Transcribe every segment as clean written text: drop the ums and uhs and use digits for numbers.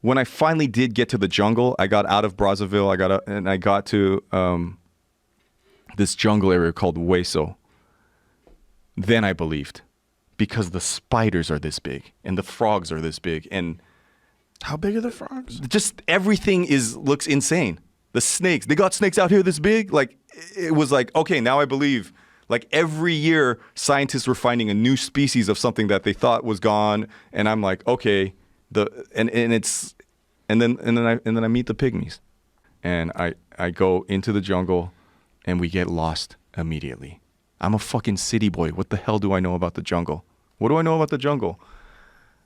when I finally did get to the jungle, I got out of Brazzaville. I got to this jungle area called Hueso. Then I believed, because the spiders are this big and the frogs are this big, and how big are the frogs? just everything looks insane. The snakes, they got snakes out here this big. Like, it was like, okay, now I believe. Like, every year, scientists were finding a new species of something that they thought was gone, and I'm like, okay, and then I meet the pygmies, and I go into the jungle, and we get lost immediately. I'm a fucking city boy. What the hell do I know about the jungle? What do I know about the jungle?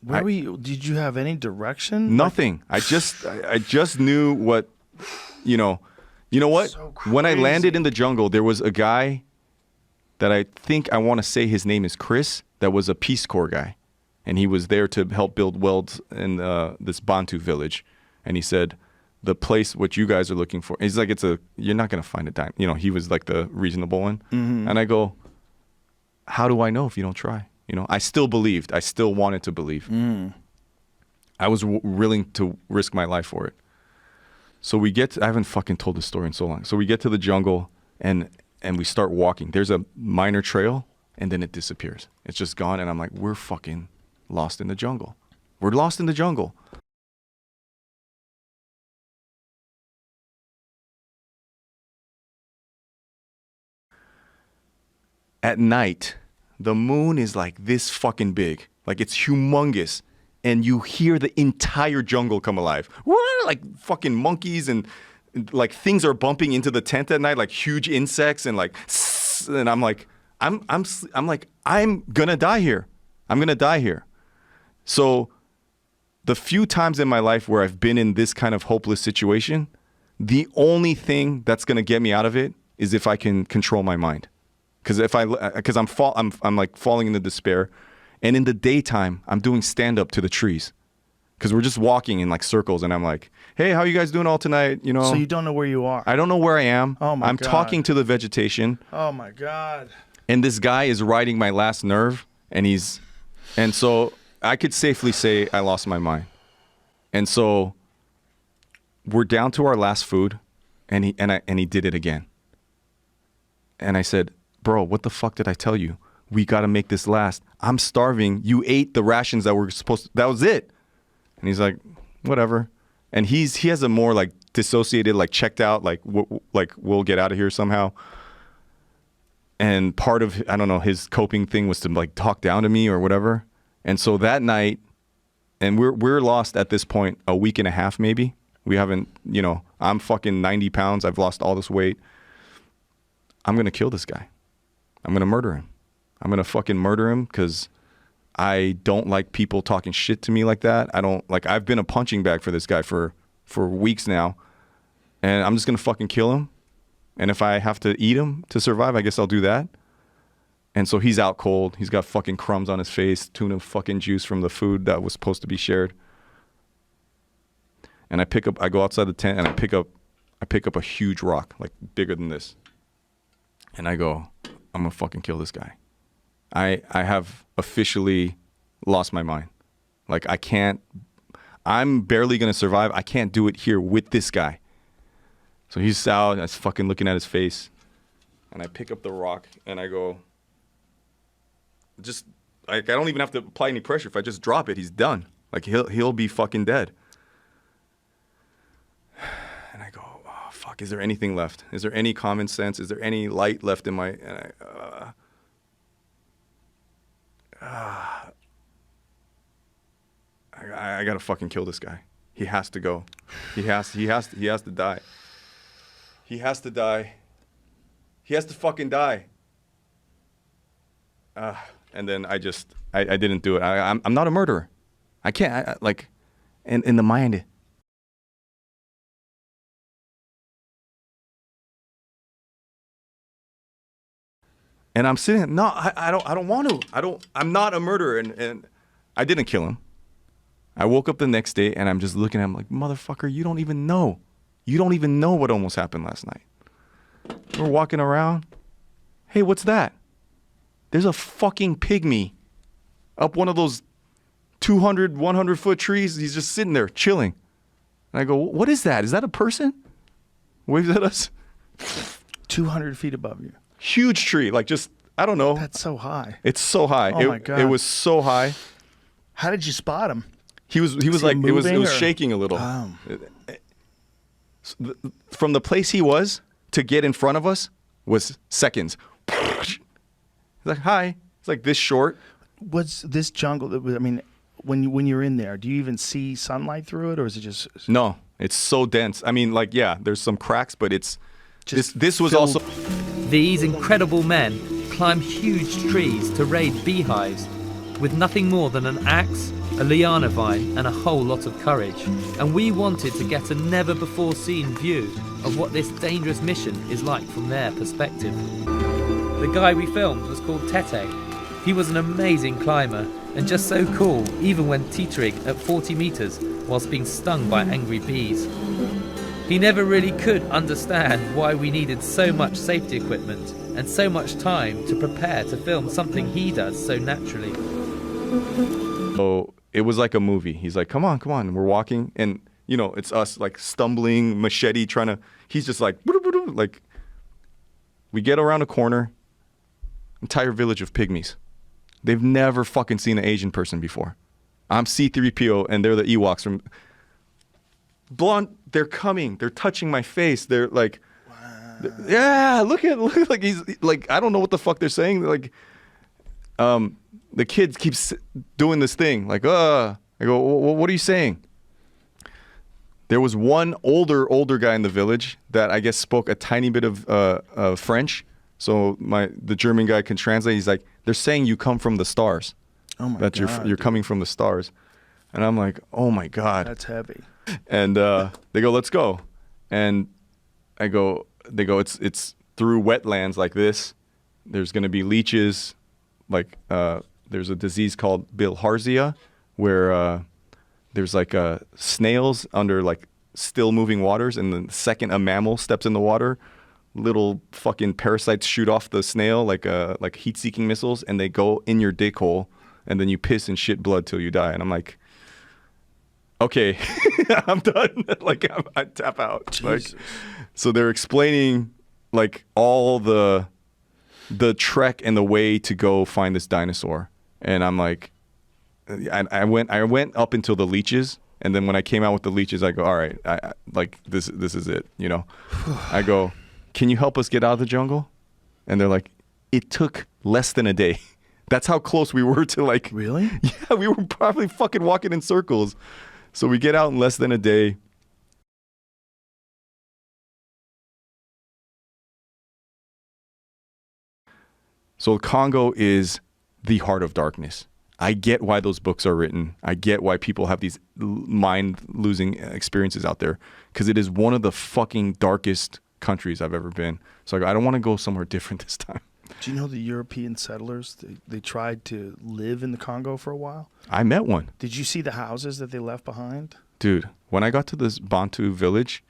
Did you have any direction? Nothing. I just knew what, you know what? So when I landed crazy. in the jungle, there was a guy that I want to say his name is Chris, that was a Peace Corps guy. And he was there to help build welds in this Bantu village. And he said, the place what you guys are looking for, he's like, you're not going to find a dime. He was like the reasonable one. Mm-hmm. And I go, how do I know if you don't try? I still believed. I still wanted to believe. I was willing to risk my life for it. So I haven't fucking told this story in so long. So we get to the jungle and we start walking. There's a minor trail and then it disappears. It's just gone. And I'm like, we're fucking lost in the jungle. We're lost in the jungle. At night, the moon is like this fucking big. Like, it's humongous. And you hear the entire jungle come alive. Like fucking monkeys and like things are bumping into the tent at night, like huge insects and like, and I'm like, I'm gonna die here. I'm gonna die here. So the few times in my life where I've been in this kind of hopeless situation, the only thing that's gonna get me out of it is if I can control my mind. Because I'm like falling into despair, and in the daytime I'm doing stand up to the trees, because we're just walking in like circles, and I'm like, hey, how you guys doing all tonight? So you don't know where you are. I don't know where I am. Oh my I'm God. talking to the vegetation. Oh my God. And this guy is riding my last nerve, and so I could safely say I lost my mind. And so we're down to our last food, and he did it again. And I said, bro, what the fuck did I tell you? We got to make this last. I'm starving. You ate the rations that were supposed to, that was it. And he's like, whatever. And he has a more like dissociated, like checked out, like we'll get out of here somehow. And part of, I don't know, his coping thing was to like talk down to me or whatever. And so that night, and we're lost at this point a week and a half maybe. We haven't, I'm fucking 90 pounds. I've lost all this weight. I'm going to kill this guy. I'm going to murder him. I'm going to fucking murder him because I don't like people talking shit to me like that. I've been a punching bag for this guy for weeks now. And I'm just going to fucking kill him. And if I have to eat him to survive, I guess I'll do that. And so he's out cold. He's got fucking crumbs on his face, tuna fucking juice from the food that was supposed to be shared. And I go outside the tent and I pick up a huge rock, like bigger than this. And I go, I'm gonna fucking kill this guy. I have officially lost my mind. Like, I'm barely gonna survive. I can't do it here with this guy. So he's out, and I was fucking looking at his face. And I pick up the rock and I go, I don't even have to apply any pressure. If I just drop it, he's done. Like, he'll be fucking dead. And I go, oh, fuck, is there anything left? Is there any common sense? Is there any light left in my... And I gotta fucking kill this guy. He has to go. He has to die. He has to die. He has to fucking die. And then I didn't do it. I'm not a murderer. I can't, in the mind... And I'm sitting, no, I don't want to. I'm not a murderer. And I didn't kill him. I woke up the next day and I'm just looking at him like, motherfucker, you don't even know. You don't even know what almost happened last night. We're walking around. Hey, what's that? There's a fucking pygmy up one of those 200, 100-foot trees. He's just sitting there chilling. And I go, what is that? Is that a person? Waves at us. 200 feet above you. Huge tree, like just, I don't know. That's so high. It's so high. Oh my God. It was so high. How did you spot him? He was he like, it was moving, or- shaking a little. Oh. From the place he was to get in front of us was seconds. He's like, hi. It's like this short. Was this jungle? I mean, when you're in there, do you even see sunlight through it, or is it just? No, it's so dense. I mean, like, yeah, there's some cracks, but it's Just this was filled- also. These incredible men climb huge trees to raid beehives with nothing more than an axe, a liana vine and a whole lot of courage. And we wanted to get a never before seen view of what this dangerous mission is like from their perspective. The guy we filmed was called Tete. He was an amazing climber and just so cool even when teetering at 40 meters whilst being stung by angry bees. He never really could understand why we needed so much safety equipment and so much time to prepare to film something he does so naturally. So it was like a movie. He's like, come on. And we're walking, and you know, it's us like stumbling, machete trying to. He's just like, like. We get around a corner. Entire village of pygmies. They've never fucking seen an Asian person before. I'm C-3PO, and they're the Ewoks from. Blonde. They're coming. They're touching my face. They're like, yeah. Look like he's like, I don't know what the fuck they're saying. They're like, the kid keeps doing this thing. Like, I go, what are you saying? There was one older guy in the village that I guess spoke a tiny bit of French. So the German guy can translate. He's like, they're saying you come from the stars. Oh my that God, you're coming from the stars. And I'm like, oh my God. That's heavy. And they go, let's go. And they go, it's through wetlands like this. There's going to be leeches. Like there's a disease called bilharzia where there's like snails under like still moving waters. And the second a mammal steps in the water, little fucking parasites shoot off the snail like heat-seeking missiles, and they go in your dick hole, and then you piss and shit blood till you die. And I'm like, okay, I'm done. Like I tap out. Jesus. Like, so they're explaining like all the trek and the way to go find this dinosaur, and I'm like, I went up until the leeches, and then when I came out with the leeches, I go, all right, I like this is it, you know. I go, can you help us get out of the jungle? And they're like, it took less than a day. That's how close we were to like. Really? Yeah, we were probably fucking walking in circles. So we get out in less than a day. So Congo is the heart of darkness. I get why those books are written. I get why people have these mind-losing experiences out there, because it is one of the fucking darkest countries I've ever been. So I don't want to go somewhere different this time. Do you know the European settlers? They tried to live in the Congo for a while. I met one. Did you see the houses that they left behind? Dude, when I got to this Bantu village,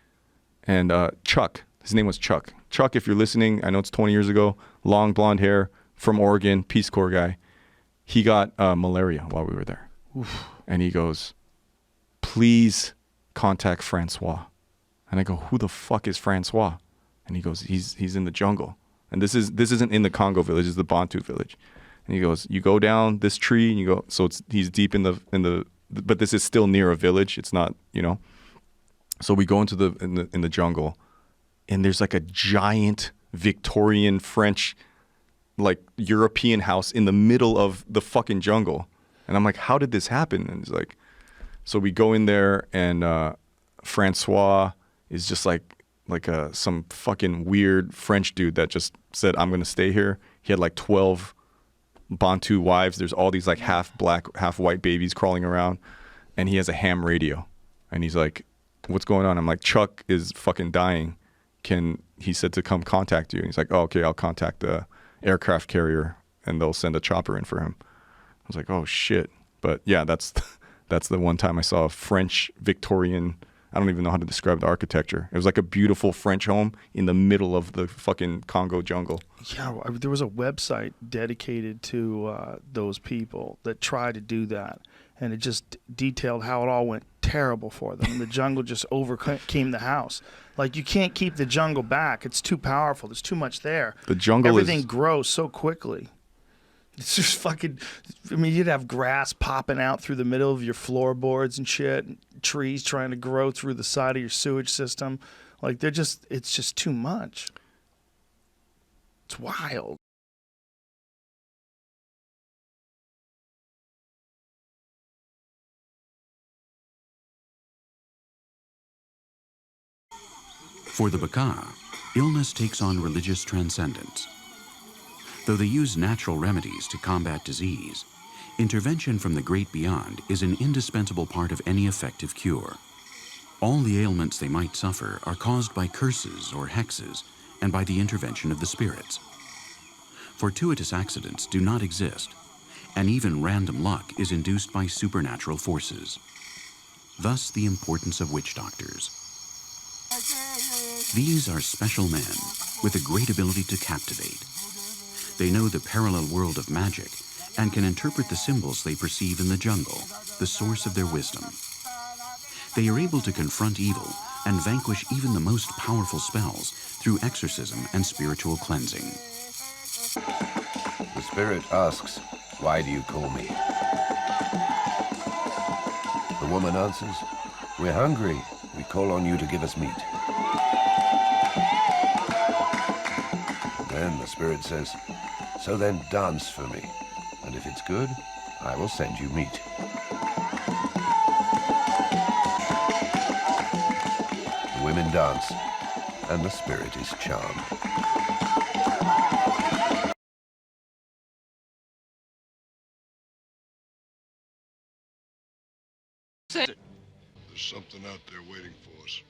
and Chuck, his name was Chuck. Chuck, if you're listening, I know it's 20 years ago, long blonde hair, from Oregon, Peace Corps guy. He got malaria while we were there. Oof. And he goes, please contact Francois. And I go, who the fuck is Francois? And he goes, he's in the jungle. And this isn't in the Congo village, it's the Bantu village. And he goes, you go down this tree and you go, so he's deep in the but this is still near a village. It's not, you know. So we go into the jungle, and there's like a giant Victorian French, like European house in the middle of the fucking jungle. And I'm like, how did this happen? And he's like, so we go in there, and Francois is just like some fucking weird French dude that just said, I'm going to stay here. He had like 12 Bantu wives. There's all these like half black, half white babies crawling around. And he has a ham radio. And he's like, what's going on? I'm like, Chuck is fucking dying. He said to come contact you. And he's like, oh, okay, I'll contact the aircraft carrier and they'll send a chopper in for him. I was like, oh shit. But yeah, that's the one time I saw a French Victorian, I don't even know how to describe the architecture. It was like a beautiful French home in the middle of the fucking Congo jungle. Yeah, there was a website dedicated to those people that try to do that. and it just detailed how it all went terrible for them. The jungle just overcame the house. Like, you can't keep the jungle back. It's too powerful. There's too much there. The jungle Everything is grows so quickly. It's just fucking, I mean, you'd have grass popping out through the middle of your floorboards and shit, and trees trying to grow through the side of your sewage system. Like, it's just too much. It's wild. For the Baka, illness takes on religious transcendence. Though they use natural remedies to combat disease, intervention from the great beyond is an indispensable part of any effective cure. All the ailments they might suffer are caused by curses or hexes and by the intervention of the spirits. Fortuitous accidents do not exist, and even random luck is induced by supernatural forces. Thus, the importance of witch doctors. These are special men with a great ability to captivate. They know the parallel world of magic and can interpret the symbols they perceive in the jungle, the source of their wisdom. They are able to confront evil and vanquish even the most powerful spells through exorcism and spiritual cleansing. The spirit asks, "Why do you call me?" The woman answers, "We're hungry. We call on you to give us meat." Then the spirit says, "So then dance for me, and if it's good, I will send you meat." The women dance, and the spirit is charmed. There's something out there waiting for us.